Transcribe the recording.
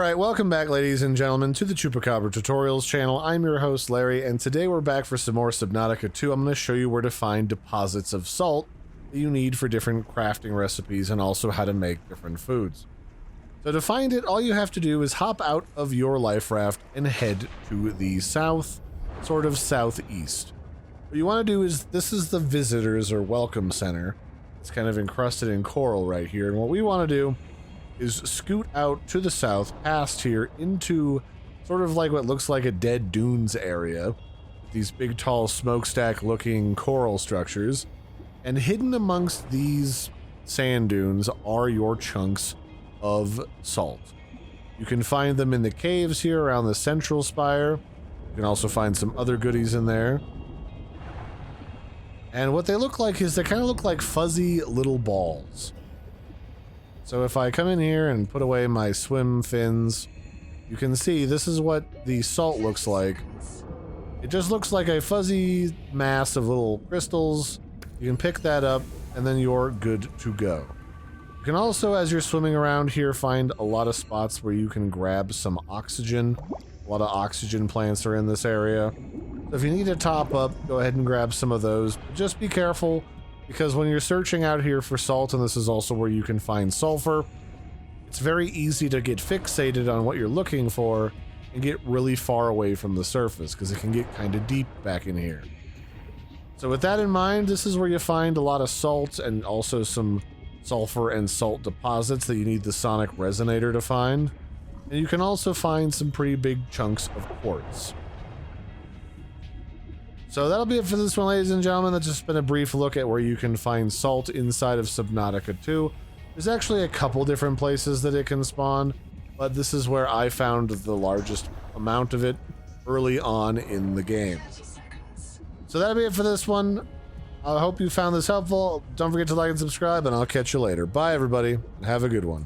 Alright, welcome back ladies and gentlemen to the Chupacabra Tutorials channel. I'm your host Larry, and today we're back for some more Subnautica 2. I'm going to show you where to find deposits of salt that you need for different crafting recipes and also how to make different foods. So to find it, all you have to do is hop out of your life raft and head to the south, sort of southeast. What you want to do is, this is the visitors or welcome center. It's kind of encrusted in coral right here, and what we want to do is scoot out to the south, past here, into sort of like what looks like a dead dunes area. These big, tall, smokestack-looking coral structures. And hidden amongst these sand dunes are your chunks of salt. You can find them in the caves here around the central spire. You can also find some other goodies in there. And what they look like is they kind of look like fuzzy little balls. So if I come in here and put away my swim fins, you can see this is what the salt looks like. It just looks like a fuzzy mass of little crystals. You can pick that up and then you're good to go. You can also, as you're swimming around here, find a lot of spots where you can grab some oxygen. A lot of oxygen plants are in this area. So if you need to top up, go ahead and grab some of those. But just be careful, because when you're searching out here for salt, and this is also where you can find sulfur, it's very easy to get fixated on what you're looking for and get really far away from the surface, because it can get kind of deep back in here. So with that in mind, this is where you find a lot of salt and also some sulfur and salt deposits that you need the sonic resonator to find. And you can also find some pretty big chunks of quartz. So that'll be it for this one, ladies and gentlemen. That's just been a brief look at where you can find salt inside of Subnautica 2. There's actually a couple different places that it can spawn, but this is where I found the largest amount of it early on in the game. So that'll be it for this one. I hope you found this helpful. Don't forget to like and subscribe, and I'll catch you later. Bye, everybody. Have a good one.